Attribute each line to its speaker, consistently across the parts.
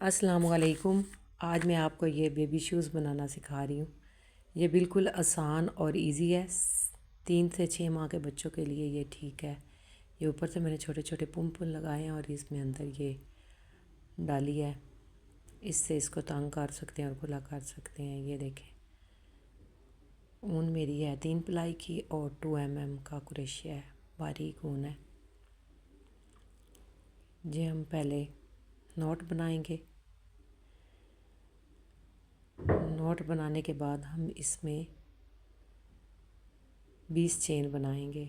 Speaker 1: अस्सलाम वालेकुम। आज मैं आपको ये बेबी शूज़ बनाना सिखा रही हूँ। ये बिल्कुल आसान और इजी है। 3 से 6 माह के बच्चों के लिए ये ठीक है। ये ऊपर से मैंने छोटे छोटे पुम लगाए हैं और इसमें अंदर ये डाली है। इससे इसको तंग कर सकते हैं और खुला कर सकते हैं। ये देखें, ऊन मेरी है 3 प्लाई की और 2 mm का कुरेशिया है, बारीक ऊन है। ये हम पहले नॉट बनाएंगे। नॉट बनाने के बाद हम इसमें 20 चेन बनाएंगे।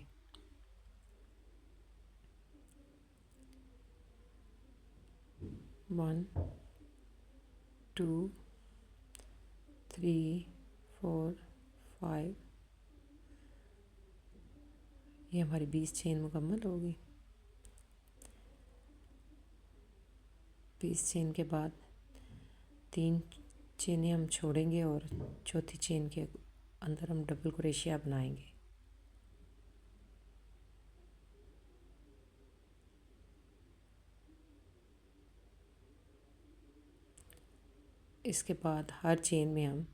Speaker 1: 1 2 3 4 5। ये हमारी 20 चेन मुकम्मल होगी। 20 चेन के बाद 3 चेनें हम छोड़ेंगे और चौथी चेन के अंदर हम डबल क्रोशिया बनाएंगे। इसके बाद हर चेन में हम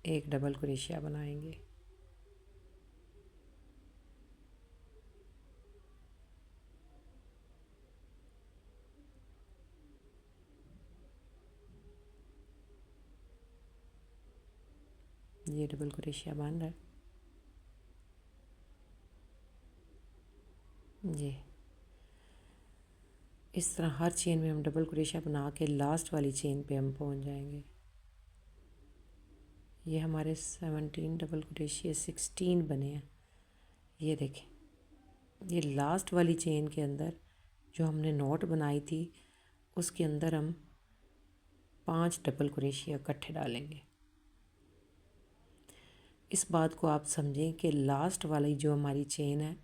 Speaker 1: एक डबल क्रोशिया बनाएंगे। ये डबल क्रोशिया बन रहा है। ये इस तरह हर चेन में हम डबल क्रोशिया बना के लास्ट वाली चेन पे हम पहुंच जाएंगे। ये हमारे 17 डबल क्रोशिया 16 बने हैं। ये देखें, ये लास्ट वाली चेन के अंदर जो हमने नॉट बनाई थी उसके अंदर हम 5 डबल क्रोशिया इकट्ठे डालेंगे। इस बात को आप समझें कि लास्ट वाली जो हमारी चेन है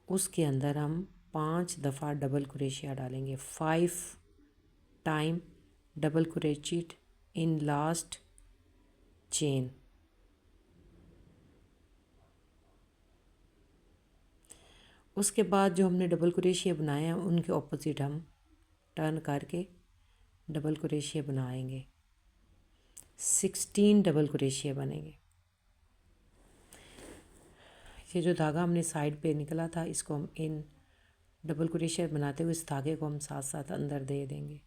Speaker 1: उसके अंदर हम 5 दफ़ा डबल क्रोशिया डालेंगे। 5 time double crochet in last chain. उसके बाद जो हमने डबल क्रोशिया बनाए हैं उनके ऑपोजिट हम टर्न करके डबल क्रोशिया बनाएंगे। 16 डबल क्रोशिया बनेंगे। ये जो धागा हमने साइड पे निकला था इसको हम इन डबल क्रोशिया बनाते हुए इस धागे को हम साथ साथ अंदर दे देंगे।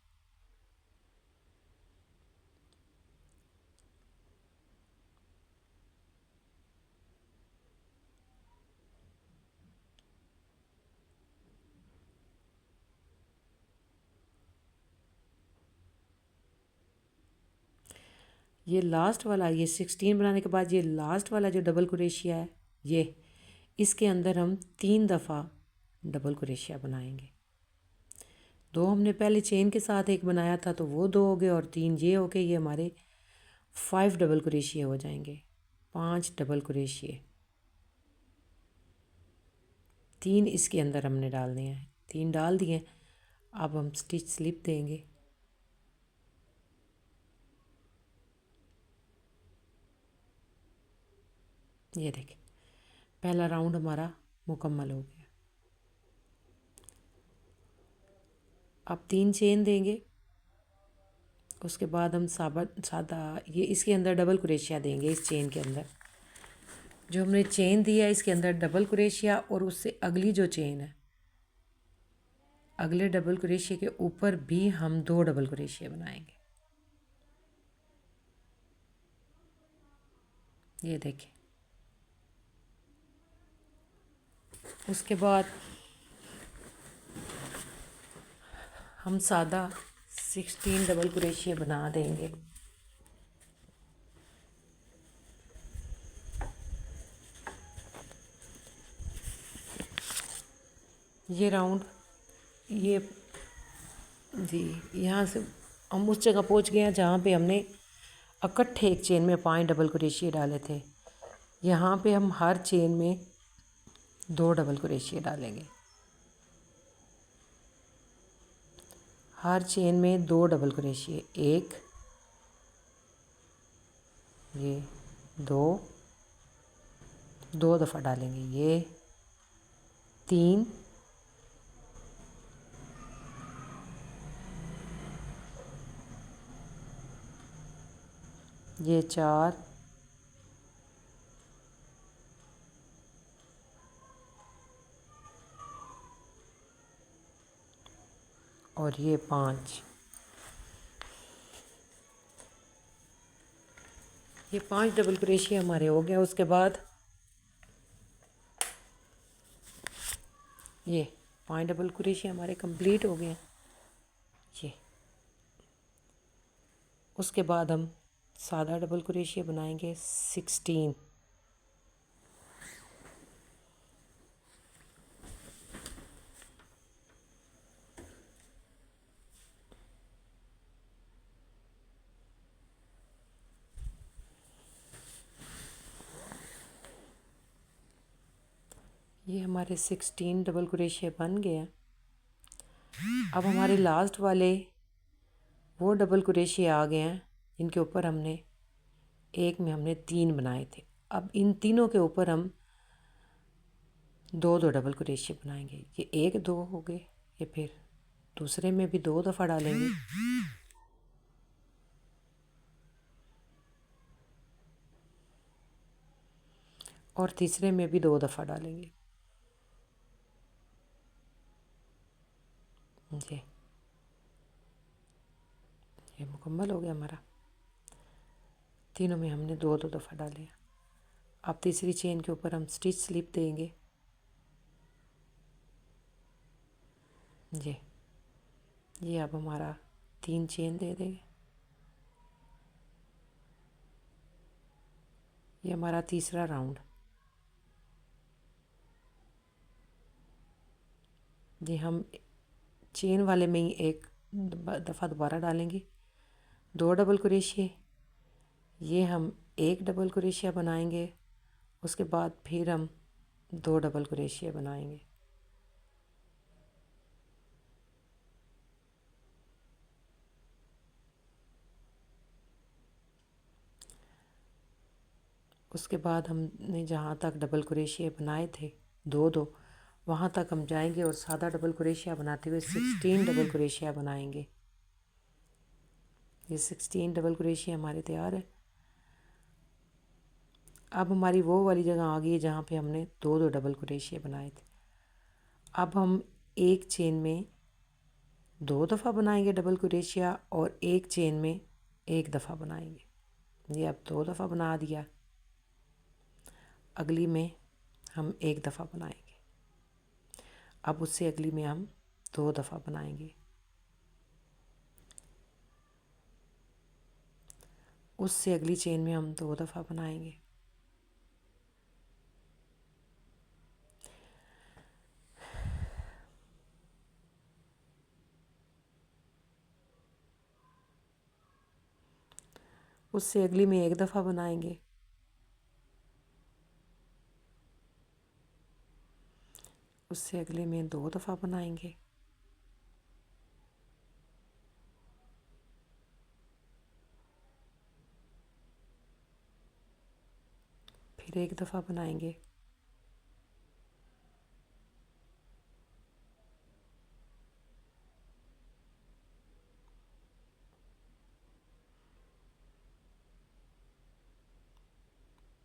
Speaker 1: ये लास्ट वाला, ये 16 बनाने के बाद ये लास्ट वाला जो डबल क्रोशिया है ये इसके अंदर हम 3 दफ़ा डबल क्रोशिया बनाएंगे। 2 हमने पहले चेन के साथ एक बनाया था तो वो 2 हो गए और 3 ये हो गए। ये हमारे 5 डबल क्रोशिया हो जाएंगे। 5 डबल क्रोशिया 3 इसके अंदर हमने डालने हैं। 3 डाल दिए। अब हम स्टिच स्लिप देंगे। ये देखें, पहला राउंड हमारा मुकम्मल हो गया। अब 3 चेन देंगे। उसके बाद हम सादा ये इसके अंदर डबल क्रोशिया देंगे। इस चेन के अंदर जो हमने चेन दिया है इसके अंदर डबल क्रोशिया और उससे अगली जो चेन है अगले डबल क्रोशिया के ऊपर भी हम 2 डबल क्रोशिया बनाएंगे। ये देखें। उसके बाद हम सादा 16 डबल क्रोशिया बना देंगे। ये राउंड ये जी यहाँ से हम उस जगह पहुँच गए हैं जहाँ पे हमने इकट्ठे एक चेन में 5 डबल क्रोशिया डाले थे। यहाँ पे हम हर चेन में 2 डबल क्रोशिया डालेंगे। हर चेन में 2 डबल क्रोशिया, एक, ये 2 दफ़ा डालेंगे। ये 3, ये 4, और ये 5। ये 5 डबल क्रोशिया हमारे हो गया। उसके बाद ये 5 डबल क्रोशिया हमारे कंप्लीट हो गए। ये उसके बाद हम सादा डबल क्रोशिया बनाएंगे 16। ये हमारे 16 डबल क्रोशिया बन गए हैं। अब हमारे लास्ट वाले वो डबल क्रोशिया आ गए हैं जिनके ऊपर हमने एक में हमने 3 बनाए थे। अब इन तीनों के ऊपर हम 2 डबल क्रोशिया बनाएंगे। ये 1 2 हो गए। ये फिर दूसरे में भी 2 दफ़ा डालेंगे, और तीसरे में भी 2 दफ़ा डालेंगे। ये मुकम्मल हो गया हमारा। तीनों में हमने 2 2 दफ़ा डाले। अब तीसरी चेन के ऊपर हम स्टिच स्लिप देंगे। ये अब हमारा 3 चेन दे देंगे। ये हमारा तीसरा राउंड। ये हम चेन वाले में ही एक दफ़ा दोबारा डालेंगे 2 डबल क्रोशिया। ये हम 1 डबल क्रोशिया बनाएंगे। उसके बाद फिर हम 2 डबल क्रोशिया बनाएंगे। उसके बाद हमने जहाँ तक डबल क्रोशिया बनाए थे 2 2, वहाँ तक हम जाएंगे और सादा डबल क्रोशिया बनाते हुए 16 डबल क्रोशिया बनाएंगे। ये 16 डबल क्रोशिया हमारे तैयार है। अब हमारी वो वाली जगह आ गई है जहाँ पे हमने 2 2 डबल क्रोशिया बनाए थे। अब हम एक चेन में 2 दफ़ा बनाएंगे डबल क्रोशिया, और एक चेन में 1 दफ़ा बनाएंगे। ये अब 2 दफ़ा बना दिया। अगली में हम 1 दफ़ा बनाएंगे। अब उससे अगली में हम 2 दफ़ा बनाएंगे। उससे अगली चेन में हम 2 दफ़ा बनाएंगे। उससे अगली में 1 दफ़ा बनाएंगे। उससे अगले में 2 दफ़ा बनाएंगे। फिर 1 दफ़ा बनाएंगे।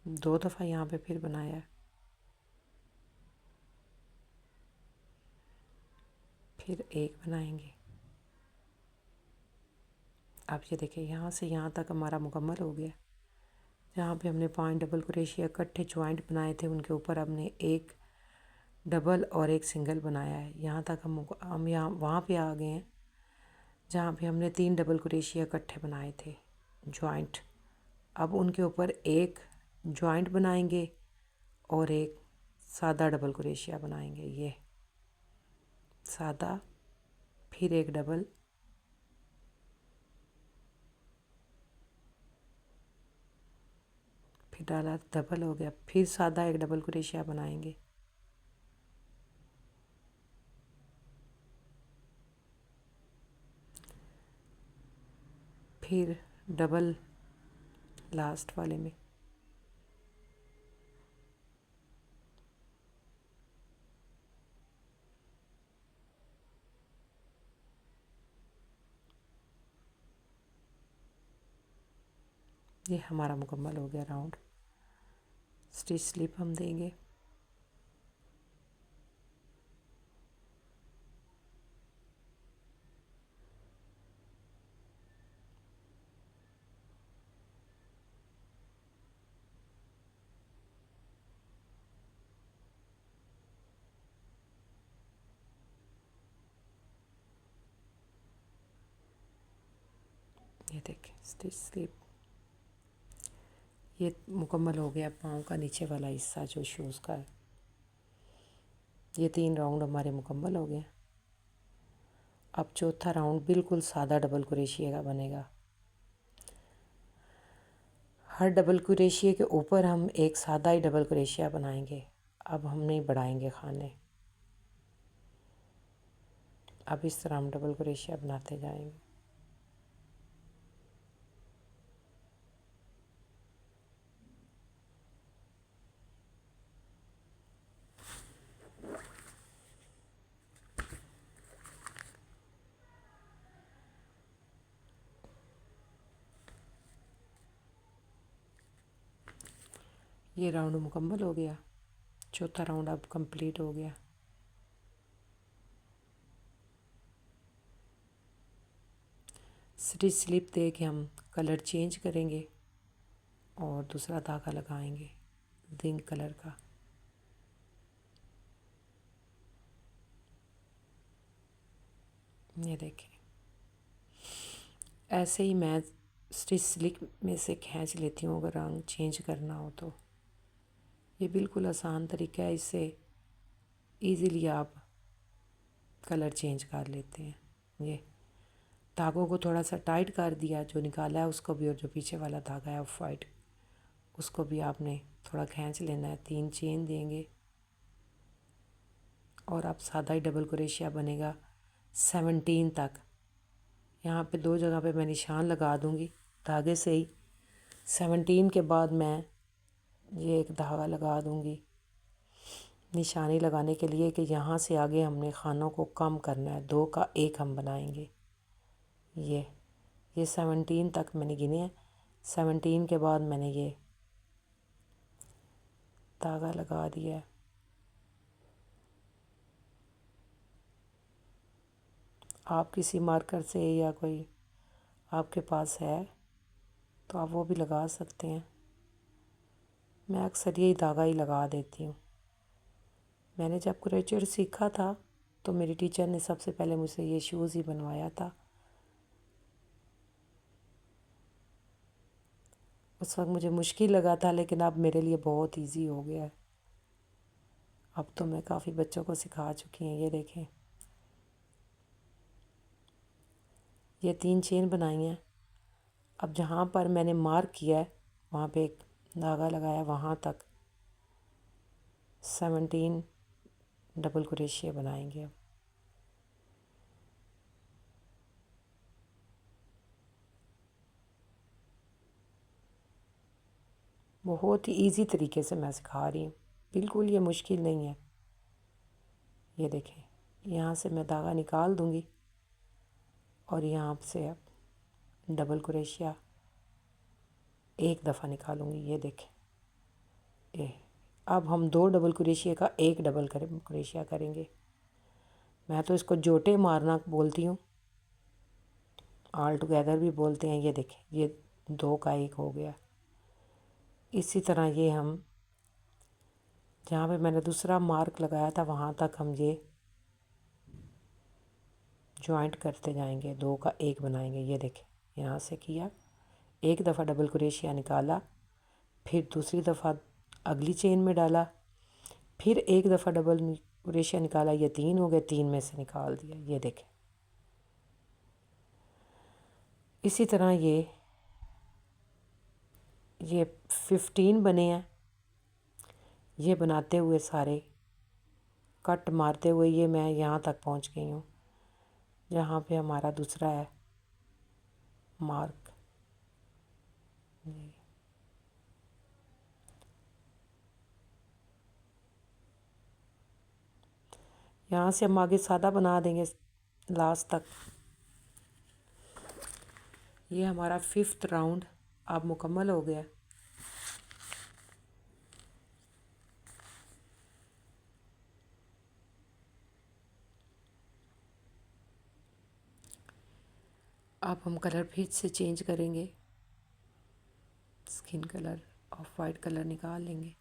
Speaker 1: दो दफ़ा यहाँ पे फिर बनाया। फिर 1 बनाएंगे। अब ये देखिए यहाँ से यहाँ तक हमारा मुकम्मल हो गया। जहाँ पे हमने 5 डबल क्रोशिया इकट्ठे जॉइंट बनाए थे उनके ऊपर हमने 1 डबल और 1 सिंगल बनाया है। यहाँ तक हम यहाँ वहाँ पे आ गए हैं जहाँ पे हमने 3 डबल क्रोशिया इकट्ठे बनाए थे जॉइंट। अब उनके ऊपर 1 जॉइंट बनाएंगे और 1 सादा डबल क्रोशिया बनाएंगे। ये सादा, फिर 1 डबल, फिर डाला डबल हो गया, फिर सादा 1 डबल क्रोशिया बनाएंगे। फिर डबल लास्ट वाले में, ये हमारा मुकम्मल हो गया राउंड। स्टिच स्लिप हम देंगे। ये देखें स्टिच स्लिप। ये मुकम्मल हो गया पाँव का नीचे वाला हिस्सा जो शूज़ का है। ये 3 राउंड हमारे मुकम्मल हो गए। अब चौथा राउंड बिल्कुल सादा डबल क्रोशिया का बनेगा। हर डबल क्रोशिया के ऊपर हम एक सादा ही डबल क्रोशिया बनाएंगे। अब हम नहीं बढ़ाएंगे खाने। अब इस तरह हम डबल क्रोशिया बनाते जाएंगे। ये राउंड मुकम्मल हो गया। चौथा राउंड अब कंप्लीट हो गया। स्टिच स्लिप दे के हम कलर चेंज करेंगे और दूसरा धागा लगाएंगे जिंक कलर का। ये देखें ऐसे ही मैं स्टिच स्लिप में से खींच लेती हूँ अगर रंग चेंज करना हो तो। ये बिल्कुल आसान तरीका है, इससे इजीली आप कलर चेंज कर लेते हैं। ये धागों को थोड़ा सा टाइट कर दिया, जो निकाला है उसको भी, और जो पीछे वाला धागा है ऑफ वाइट उसको भी आपने थोड़ा खींच लेना है। 3 चेन देंगे और अब सादा ही डबल क्रोशिया बनेगा 17 तक। यहाँ पे 2 जगह पे मैं निशान लगा दूँगी धागे से ही। 17 के बाद मैं ये एक धागा लगा दूँगी निशानी लगाने के लिए कि यहाँ से आगे हमने खानों को कम करना है। 2 का 1 हम बनाएंगे। ये 17 तक मैंने गिने हैं। 17 के बाद मैंने ये धागा लगा दिया है। आप किसी मार्कर से या कोई आपके पास है तो आप वो भी लगा सकते हैं। मैं अक्सर यही धागा ही लगा देती हूँ। मैंने जब क्रोचेट सीखा था तो मेरी टीचर ने सबसे पहले मुझसे ये शूज़ ही बनवाया था। उस वक्त मुझे मुश्किल लगा था, लेकिन अब मेरे लिए बहुत इजी हो गया है। अब तो मैं काफ़ी बच्चों को सिखा चुकी हैं। ये देखें ये 3 चेन बनाई हैं। अब जहाँ पर मैंने मार्क किया है वहाँ पे एक धागा लगाया, वहाँ तक 17 डबल क्रोशिया बनाएंगे। अब बहुत ही इजी तरीके से मैं सिखा रही हूँ, बिल्कुल ये मुश्किल नहीं है। ये देखें यहाँ से मैं धागा निकाल दूँगी और यहाँ से अब डबल क्रोशिया एक दफ़ा निकालूंगी। ये देखें ये अब हम 2 डबल क्रोशिया का 1 डबल क्रोशिया करेंगे। मैं तो इसको जोटे मारना बोलती हूँ, ऑल टुगेदर भी बोलते हैं। ये देखें ये 2 का 1 हो गया। इसी तरह ये हम जहाँ पे मैंने दूसरा मार्क लगाया था वहाँ तक हम ये जॉइंट करते जाएंगे। 2 का 1 बनाएंगे। ये देखें यहाँ से किया, एक दफ़ा डबल क्रोशिया निकाला, फिर दूसरी दफ़ा अगली चेन में डाला, फिर एक दफ़ा डबल क्रोशिया निकाला। ये 3 हो गए, 3 में से निकाल दिया। ये देखें इसी तरह ये 15 बने हैं। ये बनाते हुए सारे कट मारते हुए ये मैं यहाँ तक पहुँच गई हूँ जहाँ पे हमारा दूसरा है मार्क। यहाँ से हम आगे सादा बना देंगे लास्ट तक। ये हमारा 5th राउंड अब मुकम्मल हो गया। अब हम कलर फिर से चेंज करेंगे, skin colour of white colour निकाल लेंगे।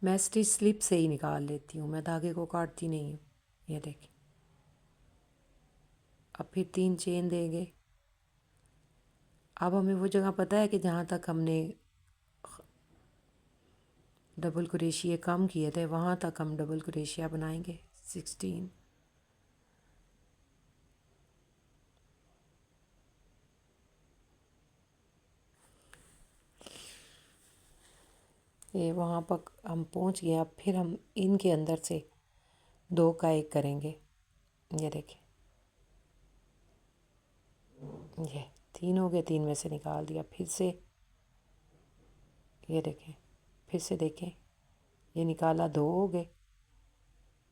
Speaker 1: मैं स्टिच स्लिप से ही निकाल लेती हूँ, मैं धागे को काटती नहीं हूँ। ये देखिए, अब फिर 3 चेन देंगे। अब हमें वो जगह पता है कि जहाँ तक हमने डबल क्रोशिया कम किए थे वहाँ तक हम डबल क्रोशिया बनाएंगे 16। ये वहाँ पर हम पहुँच गए। अब फिर हम इनके अंदर से 2 का 1 करेंगे। ये देखिए, ये 3 हो गए, 3 में से निकाल दिया। फिर से ये देखें, फिर से देखें, ये निकाला, 2 हो गए,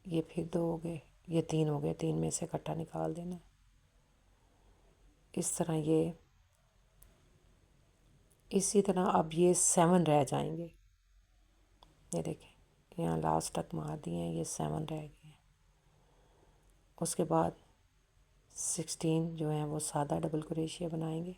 Speaker 1: ये फिर 2 हो गए, ये 3 हो गए, 3 में से इकट्ठा निकाल देना। इस तरह ये इसी तरह अब ये 7 रह जाएंगे। ये देखें, यहाँ लास्ट तक मार दिए हैं, ये 7 रह गए हैं। उसके बाद 16 जो है वो सादा डबल क्रोशिया बनाएंगे।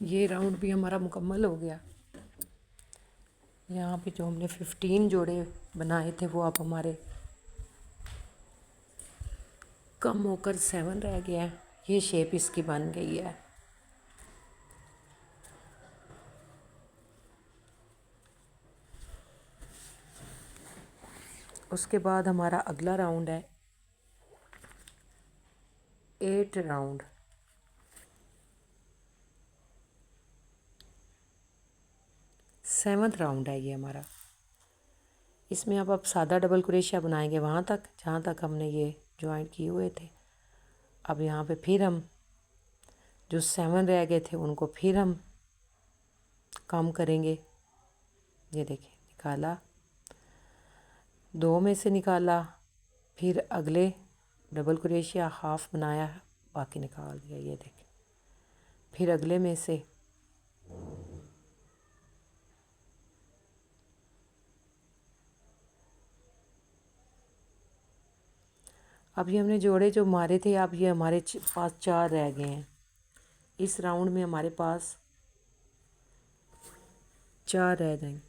Speaker 1: ये राउंड भी हमारा मुकम्मल हो गया। यहाँ पे जो हमने 15 जोड़े बनाए थे वो अब हमारे कम होकर 7 रह गया है। ये शेप इसकी बन गई है। उसके बाद हमारा अगला राउंड है 8 राउंड। 7th राउंड है ये हमारा। इसमें अब आप सादा डबल क्रोशिया बनाएंगे वहाँ तक जहाँ तक हमने ये ज्वाइंट किए हुए थे। अब यहाँ पे फिर हम जो 7 रह गए थे उनको फिर हम कम करेंगे। ये देखिए, निकाला, 2 में से निकाला, फिर अगले डबल क्रोशिया हाफ बनाया, बाकी निकाल दिया। ये देखिए, फिर अगले में से अब ये हमने जोड़े जो मारे थे, अब ये हमारे पास 4 रह गए हैं। इस राउंड में हमारे पास 4 रह जाएंगे।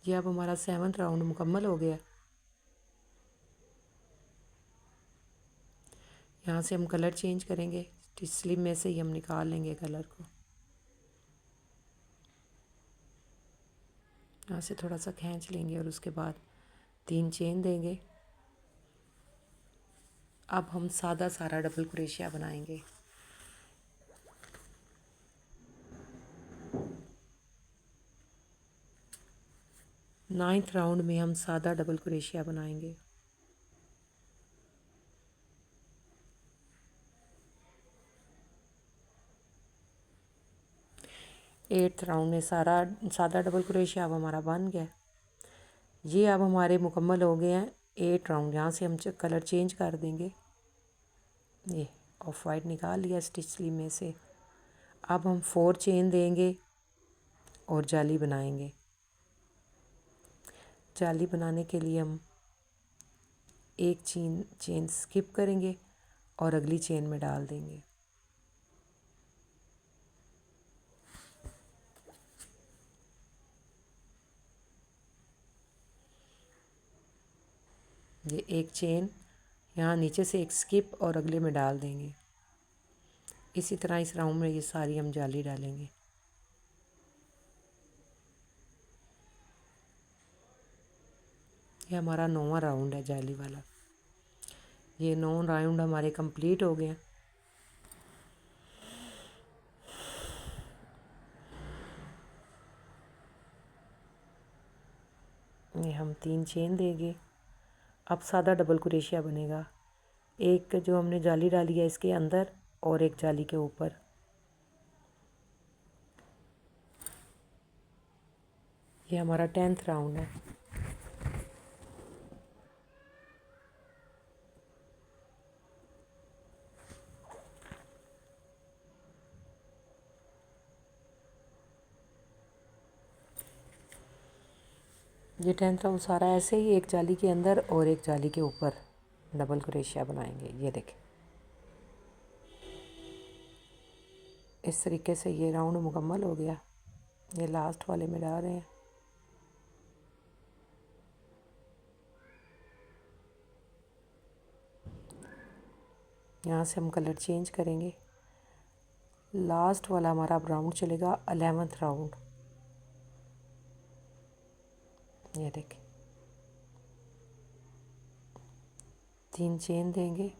Speaker 1: ये अब हमारा 7th राउंड मुकम्मल हो गया। यहाँ से हम कलर चेंज करेंगे, स्लिप में से ही हम निकाल लेंगे कलर को। यहाँ से थोड़ा सा खींच लेंगे और उसके बाद 3 चेन देंगे। अब हम सादा सारा डबल क्रोशिया बनाएंगे। नाइन्थ राउंड में हम सादा डबल क्रोशिया बनाएंगे। एट्थ राउंड में सादा डबल क्रोशिया अब हमारा बन गया। ये अब हमारे मुकम्मल हो गए हैं 8 राउंड। यहाँ से हम कलर चेंज कर देंगे। ये ऑफ वाइट निकाल लिया स्टिच स्लीव में से। अब हम 4 चेन देंगे और जाली बनाएंगे। जाली बनाने के लिए हम एक चेन स्किप करेंगे और अगली चेन में डाल देंगे। ये एक चेन यहाँ नीचे से एक स्किप और अगले में डाल देंगे। इसी तरह इस राउंड में ये सारी हम जाली डालेंगे। ये हमारा 9वां राउंड है जाली वाला। ये 9 राउंड हमारे कंप्लीट हो गए। ये हम 3 चेन देंगे। अब सादा डबल क्रोशिया बनेगा। एक जो हमने जाली डाली है इसके अंदर और एक जाली के ऊपर। ये हमारा 10th राउंड है। ये 10th राउंड सारा ऐसे ही एक जाली के अंदर और एक जाली के ऊपर डबल क्रोशिया बनाएंगे। ये देखें, इस तरीके से ये राउंड मुकम्मल हो गया। ये लास्ट वाले में डाल रहे हैं। यहाँ से हम कलर चेंज करेंगे। लास्ट वाला हमारा अब राउंड चलेगा 11th राउंड। ये देखें, 3 चेन देंगे।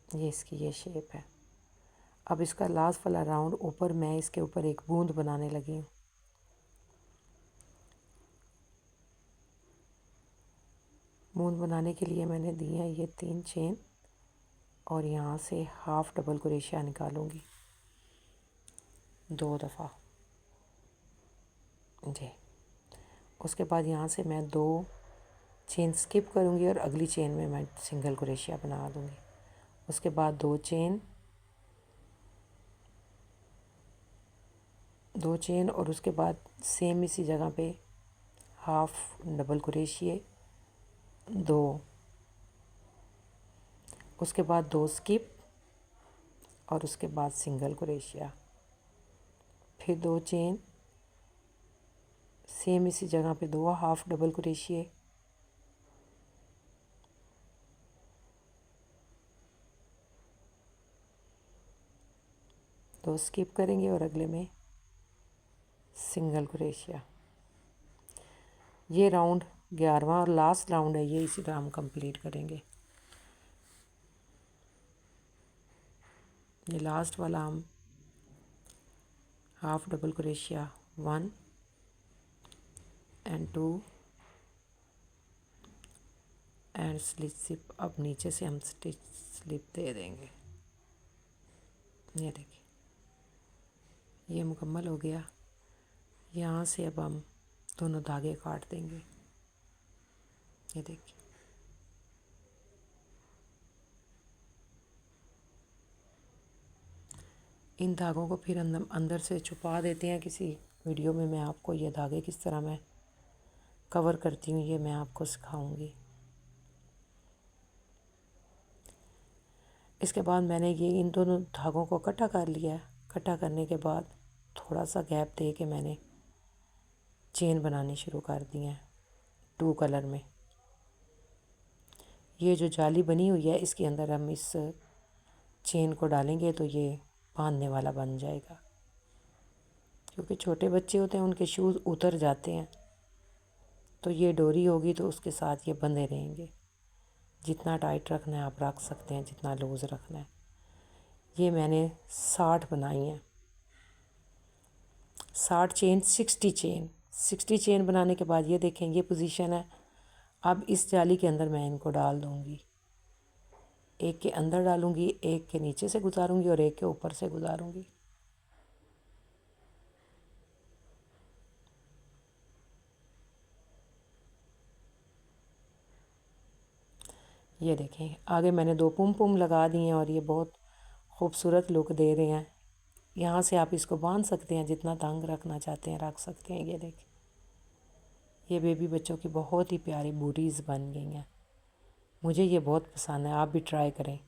Speaker 1: ये इसकी ये शेप है। अब इसका लास्ट वाला राउंड ऊपर मैं इसके ऊपर एक बूंद बनाने लगी हूँ। बूंद बनाने के लिए मैंने दी है ये 3 चेन और यहाँ से हाफ डबल क्रोशिया निकालूंगी 2 दफ़ा जी। उसके बाद यहाँ से मैं 2 चेन स्किप करूँगी और अगली चेन में मैं सिंगल क्रोशिया बना दूँगी। उसके बाद 2 चेन और उसके बाद सेम इसी जगह पे हाफ डबल क्रोशिया 2, उसके बाद 2 स्किप और उसके बाद सिंगल क्रोशिया, फिर 2 चेन, सेम इसी जगह पे 2 हाफ डबल क्रोशिया, दो स्किप करेंगे और अगले में सिंगल क्रोशिया। ये राउंड 11वां और लास्ट राउंड है। ये इसी तरह हम कंप्लीट करेंगे। ये लास्ट वाला हम half double crochet 1 and 2 and slip. अब नीचे से हम स्टिच स्लिप दे देंगे। ये देखिए, ये मुकम्मल हो गया। यहाँ से अब हम दोनों धागे काट देंगे। ये देखिए, इन धागों को फिर अंदर से छुपा देते हैं। किसी वीडियो में मैं आपको ये धागे किस तरह मैं कवर करती हूँ ये मैं आपको सिखाऊंगी। इसके बाद मैंने ये इन दोनों धागों को इकट्ठा कर लिया। इकट्ठा करने के बाद थोड़ा सा गैप दे के मैंने चेन बनानी शुरू कर दी है 2 कलर में। ये जो जाली बनी हुई है इसके अंदर हम इस चेन को डालेंगे तो ये बांधने वाला बन जाएगा। क्योंकि छोटे बच्चे होते हैं, उनके शूज़ उतर जाते हैं, तो ये डोरी होगी तो उसके साथ ये बंधे रहेंगे। जितना टाइट रखना है आप रख सकते हैं, जितना लूज़ रखना है। ये मैंने 60 बनाई हैं। 60 चेन 60 चेन बनाने के बाद ये देखें, ये पोजीशन है। अब इस जाली के अंदर मैं इनको डाल दूँगी। एक के अंदर डालूँगी, एक के नीचे से गुजारूँगी और एक के ऊपर से गुजारूँगी। ये देखें, आगे मैंने 2 पुम लगा दी हैं और ये बहुत खूबसूरत लुक दे रहे हैं। यहाँ से आप इसको बांध सकते हैं, जितना तंग रखना चाहते हैं रख सकते हैं। ये देखें, ये बेबी बच्चों की बहुत ही प्यारी बूटीज़ बन गई हैं। मुझे ये बहुत पसंद है, आप भी ट्राई करें।